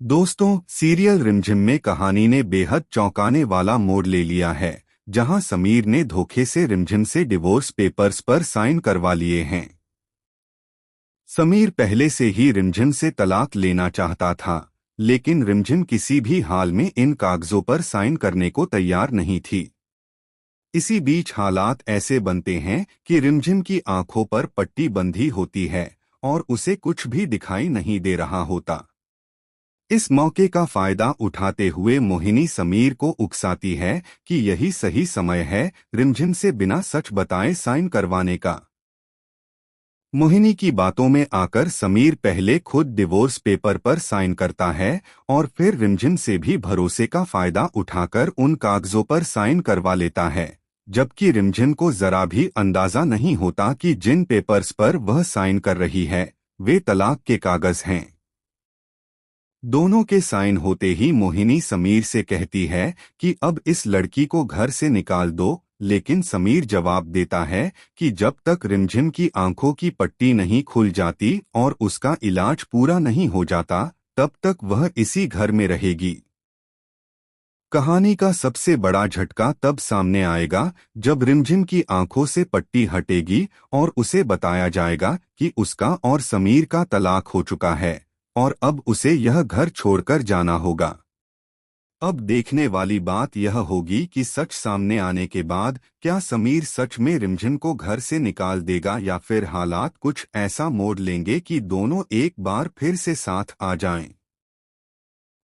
दोस्तों, सीरियल रिमझिम में कहानी ने बेहद चौंकाने वाला मोड़ ले लिया है, जहां समीर ने धोखे से रिमझिम से डिवोर्स पेपर्स पर साइन करवा लिए हैं। समीर पहले से ही रिमझिम से तलाक लेना चाहता था, लेकिन रिमझिम किसी भी हाल में इन कागजों पर साइन करने को तैयार नहीं थी। इसी बीच हालात ऐसे बनते हैं कि रिमझिम की आंखों पर पट्टी बंधी होती है और उसे कुछ भी दिखाई नहीं दे रहा होता। इस मौके का फायदा उठाते हुए मोहिनी समीर को उकसाती है कि यही सही समय है रिमझिम से बिना सच बताए साइन करवाने का। मोहिनी की बातों में आकर समीर पहले खुद डिवोर्स पेपर पर साइन करता है और फिर रिमझिम से भी भरोसे का फायदा उठाकर उन कागजों पर साइन करवा लेता है, जबकि रिमझिम को जरा भी अंदाजा नहीं होता कि जिन पेपर्स पर वह साइन कर रही है वे तलाक के कागज हैं। दोनों के साइन होते ही मोहिनी समीर से कहती है कि अब इस लड़की को घर से निकाल दो, लेकिन समीर जवाब देता है कि जब तक रिमझिम की आंखों की पट्टी नहीं खुल जाती और उसका इलाज पूरा नहीं हो जाता, तब तक वह इसी घर में रहेगी। कहानी का सबसे बड़ा झटका तब सामने आएगा जब रिमझिम की आंखों से पट्टी हटेगी और उसे बताया जाएगा कि उसका और समीर का तलाक हो चुका है और अब उसे यह घर छोड़कर जाना होगा। अब देखने वाली बात यह होगी कि सच सामने आने के बाद क्या समीर सच में रिमझिम को घर से निकाल देगा या फिर हालात कुछ ऐसा मोड़ लेंगे कि दोनों एक बार फिर से साथ आ जाएं।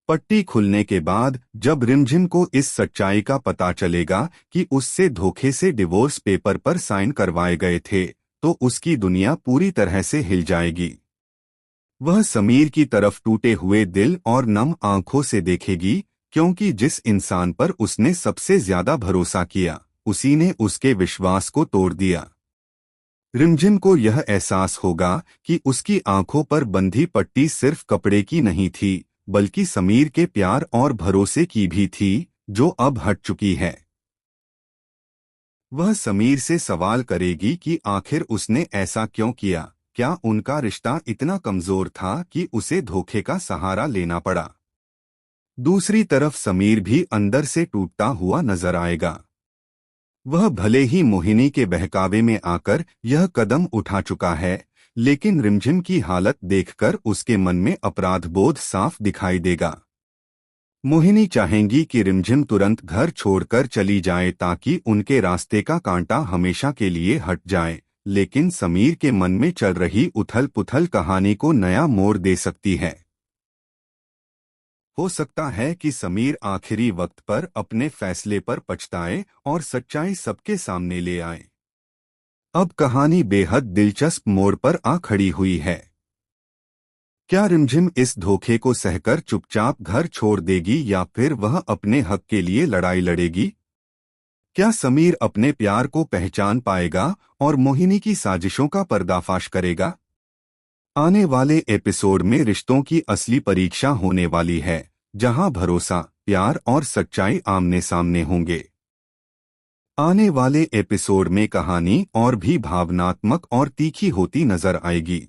पट्टी खुलने के बाद जब रिमझिम को इस सच्चाई का पता चलेगा कि उससे धोखे से डिवोर्स पेपर पर साइन करवाए गए थे, तो उसकी दुनिया पूरी तरह से हिल जाएगी। वह समीर की तरफ टूटे हुए दिल और नम आंखों से देखेगी, क्योंकि जिस इंसान पर उसने सबसे ज्यादा भरोसा किया, उसी ने उसके विश्वास को तोड़ दिया। रिमझिम को यह एहसास होगा कि उसकी आंखों पर बंधी पट्टी सिर्फ कपड़े की नहीं थी, बल्कि समीर के प्यार और भरोसे की भी थी, जो अब हट चुकी है। वह समीर से सवाल करेगी कि आखिर उसने ऐसा क्यों किया। क्या उनका रिश्ता इतना कमजोर था कि उसे धोखे का सहारा लेना पड़ा। दूसरी तरफ समीर भी अंदर से टूटता हुआ नजर आएगा। वह भले ही मोहिनी के बहकावे में आकर यह कदम उठा चुका है, लेकिन रिमझिम की हालत देखकर उसके मन में अपराध बोध साफ दिखाई देगा। मोहिनी चाहेंगी कि रिमझिम तुरंत घर छोड़कर चली जाए ताकि उनके रास्ते का कांटा हमेशा के लिए हट जाए, लेकिन समीर के मन में चल रही उथल-पुथल कहानी को नया मोड़ दे सकती है। हो सकता है कि समीर आखिरी वक्त पर अपने फैसले पर पछताए और सच्चाई सबके सामने ले आए। अब कहानी बेहद दिलचस्प मोड़ पर आ खड़ी हुई है। क्या रिमझिम इस धोखे को सहकर चुपचाप घर छोड़ देगी या फिर वह अपने हक के लिए लड़ाई लड़ेगी? क्या समीर अपने प्यार को पहचान पाएगा और मोहिनी की साजिशों का पर्दाफाश करेगा? आने वाले एपिसोड में रिश्तों की असली परीक्षा होने वाली है, जहां भरोसा, प्यार और सच्चाई आमने सामने होंगे। आने वाले एपिसोड में कहानी और भी भावनात्मक और तीखी होती नजर आएगी।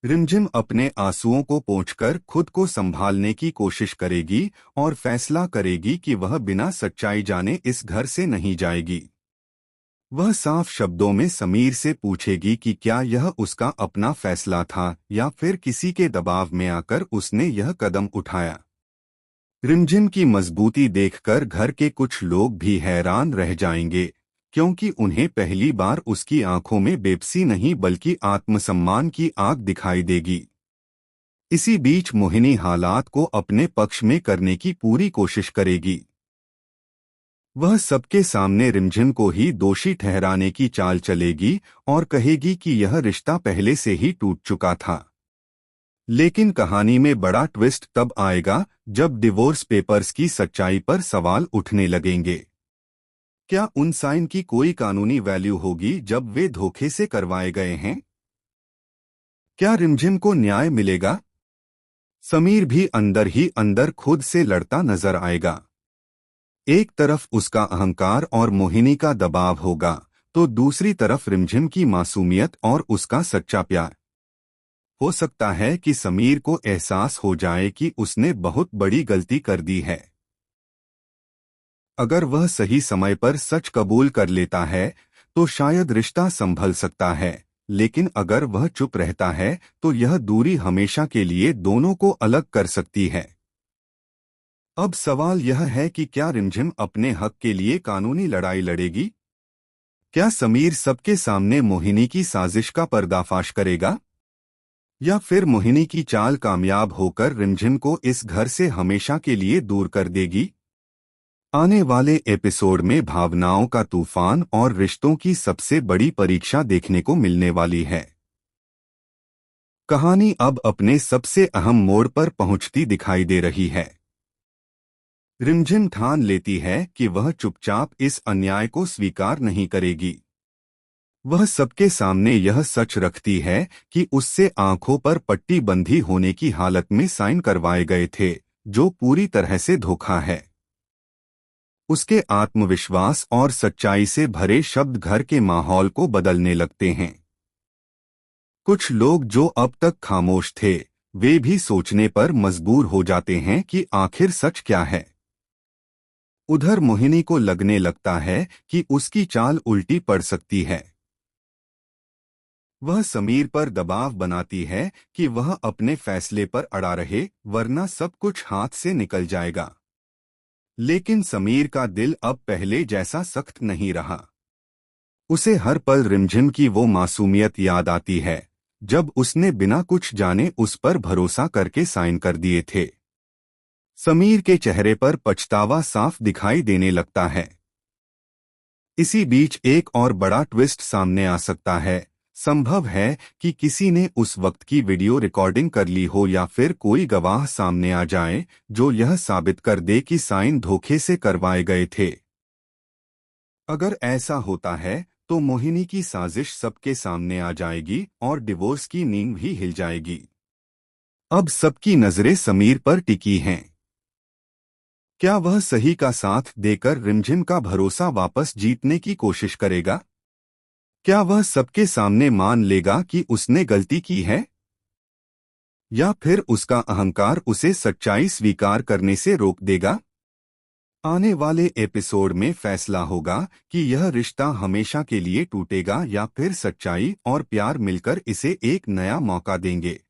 रिमझिम अपने आंसुओं को पोंछकर खुद को संभालने की कोशिश करेगी और फैसला करेगी कि वह बिना सच्चाई जाने इस घर से नहीं जाएगी। वह साफ शब्दों में समीर से पूछेगी कि क्या यह उसका अपना फैसला था या फिर किसी के दबाव में आकर उसने यह कदम उठाया। रिमझिम की मजबूती देखकर घर के कुछ लोग भी हैरान रह जाएंगे, क्योंकि उन्हें पहली बार उसकी आंखों में बेबसी नहीं बल्कि आत्मसम्मान की आग दिखाई देगी। इसी बीच मोहिनी हालात को अपने पक्ष में करने की पूरी कोशिश करेगी। वह सबके सामने रिमझिम को ही दोषी ठहराने की चाल चलेगी और कहेगी कि यह रिश्ता पहले से ही टूट चुका था। लेकिन कहानी में बड़ा ट्विस्ट तब आएगा जब डिवोर्स पेपर्स की सच्चाई पर सवाल उठने लगेंगे। क्या उन साइन की कोई कानूनी वैल्यू होगी जब वे धोखे से करवाए गए हैं? क्या रिमझिम को न्याय मिलेगा? समीर भी अंदर ही अंदर खुद से लड़ता नजर आएगा। एक तरफ उसका अहंकार और मोहिनी का दबाव होगा, तो दूसरी तरफ रिमझिम की मासूमियत और उसका सच्चा प्यार। हो सकता है कि समीर को एहसास हो जाए कि उसने बहुत बड़ी गलती कर दी है। अगर वह सही समय पर सच कबूल कर लेता है तो शायद रिश्ता संभल सकता है, लेकिन अगर वह चुप रहता है तो यह दूरी हमेशा के लिए दोनों को अलग कर सकती है। अब सवाल यह है कि क्या रिमझिम अपने हक के लिए कानूनी लड़ाई लड़ेगी? क्या समीर सबके सामने मोहिनी की साजिश का पर्दाफाश करेगा? या फिर मोहिनी की चाल कामयाब होकर रिमझिम को इस घर से हमेशा के लिए दूर कर देगी? आने वाले एपिसोड में भावनाओं का तूफान और रिश्तों की सबसे बड़ी परीक्षा देखने को मिलने वाली है। कहानी अब अपने सबसे अहम मोड़ पर पहुंचती दिखाई दे रही है। रिमझिम ठान लेती है कि वह चुपचाप इस अन्याय को स्वीकार नहीं करेगी। वह सबके सामने यह सच रखती है कि उससे आंखों पर पट्टी बंधी होने की हालत में साइन करवाए गए थे, जो पूरी तरह से धोखा है। उसके आत्मविश्वास और सच्चाई से भरे शब्द घर के माहौल को बदलने लगते हैं। कुछ लोग जो अब तक खामोश थे, वे भी सोचने पर मजबूर हो जाते हैं कि आखिर सच क्या है। उधर मोहिनी को लगने लगता है कि उसकी चाल उल्टी पड़ सकती है। वह समीर पर दबाव बनाती है कि वह अपने फैसले पर अड़ा रहे, वरना सब कुछ हाथ से निकल जाएगा। लेकिन समीर का दिल अब पहले जैसा सख्त नहीं रहा। उसे हर पल रिमझिम की वो मासूमियत याद आती है, जब उसने बिना कुछ जाने उस पर भरोसा करके साइन कर दिए थे। समीर के चेहरे पर पछतावा साफ दिखाई देने लगता है। इसी बीच एक और बड़ा ट्विस्ट सामने आ सकता है। संभव है कि किसी ने उस वक्त की वीडियो रिकॉर्डिंग कर ली हो या फिर कोई गवाह सामने आ जाए जो यह साबित कर दे कि साइन धोखे से करवाए गए थे। अगर ऐसा होता है तो मोहिनी की साजिश सबके सामने आ जाएगी और डिवोर्स की नींव भी हिल जाएगी। अब सबकी नजरें समीर पर टिकी हैं। क्या वह सही का साथ देकर रिमझिम का भरोसा वापस जीतने की कोशिश करेगा? क्या वह सबके सामने मान लेगा कि उसने गलती की है? या फिर उसका अहंकार उसे सच्चाई स्वीकार करने से रोक देगा? आने वाले एपिसोड में फैसला होगा कि यह रिश्ता हमेशा के लिए टूटेगा या फिर सच्चाई और प्यार मिलकर इसे एक नया मौका देंगे।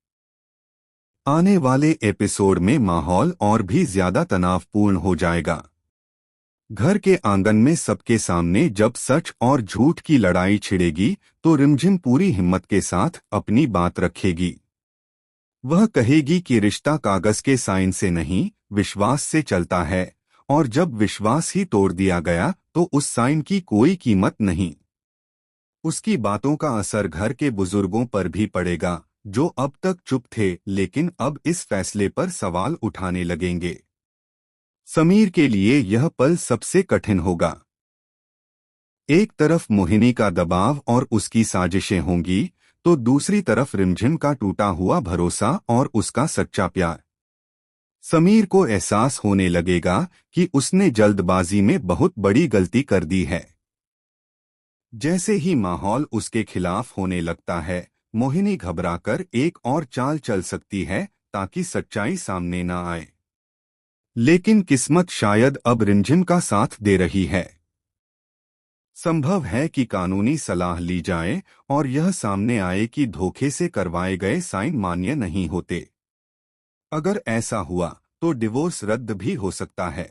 आने वाले एपिसोड में माहौल और भी ज्यादा तनावपूर्ण हो जाएगा। घर के आंगन में सबके सामने जब सच और झूठ की लड़ाई छिड़ेगी तो रिमझिम पूरी हिम्मत के साथ अपनी बात रखेगी। वह कहेगी कि रिश्ता कागज के साइन से नहीं, विश्वास से चलता है, और जब विश्वास ही तोड़ दिया गया तो उस साइन की कोई कीमत नहीं। उसकी बातों का असर घर के बुजुर्गों पर भी पड़ेगा, जो अब तक चुप थे लेकिन अब इस फैसले पर सवाल उठाने लगेंगे। समीर के लिए यह पल सबसे कठिन होगा। एक तरफ मोहिनी का दबाव और उसकी साजिशें होंगी, तो दूसरी तरफ रिमझिम का टूटा हुआ भरोसा और उसका सच्चा प्यार। समीर को एहसास होने लगेगा कि उसने जल्दबाजी में बहुत बड़ी गलती कर दी है। जैसे ही माहौल उसके खिलाफ होने लगता है, मोहिनी घबराकर एक और चाल चल सकती है ताकि सच्चाई सामने न आए। लेकिन किस्मत शायद अब रिमझिम का साथ दे रही है। संभव है कि कानूनी सलाह ली जाए और यह सामने आए कि धोखे से करवाए गए साइन मान्य नहीं होते। अगर ऐसा हुआ तो डिवोर्स रद्द भी हो सकता है।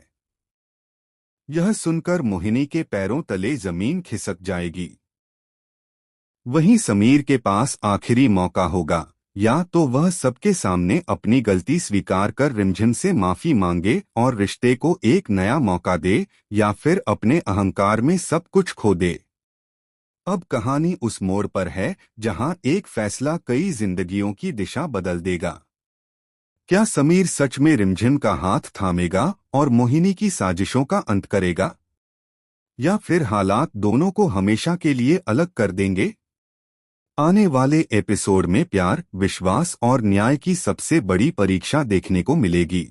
यह सुनकर मोहिनी के पैरों तले जमीन खिसक जाएगी। वहीं समीर के पास आखिरी मौका होगा, या तो वह सबके सामने अपनी गलती स्वीकार कर रिमझिम से माफी मांगे और रिश्ते को एक नया मौका दे, या फिर अपने अहंकार में सब कुछ खो दे। अब कहानी उस मोड़ पर है जहां एक फैसला कई जिंदगियों की दिशा बदल देगा। क्या समीर सच में रिमझिम का हाथ थामेगा और मोहिनी की साजिशों का अंत करेगा? या फिर हालात दोनों को हमेशा के लिए अलग कर देंगे? आने वाले एपिसोड में प्यार, विश्वास और न्याय की सबसे बड़ी परीक्षा देखने को मिलेगी।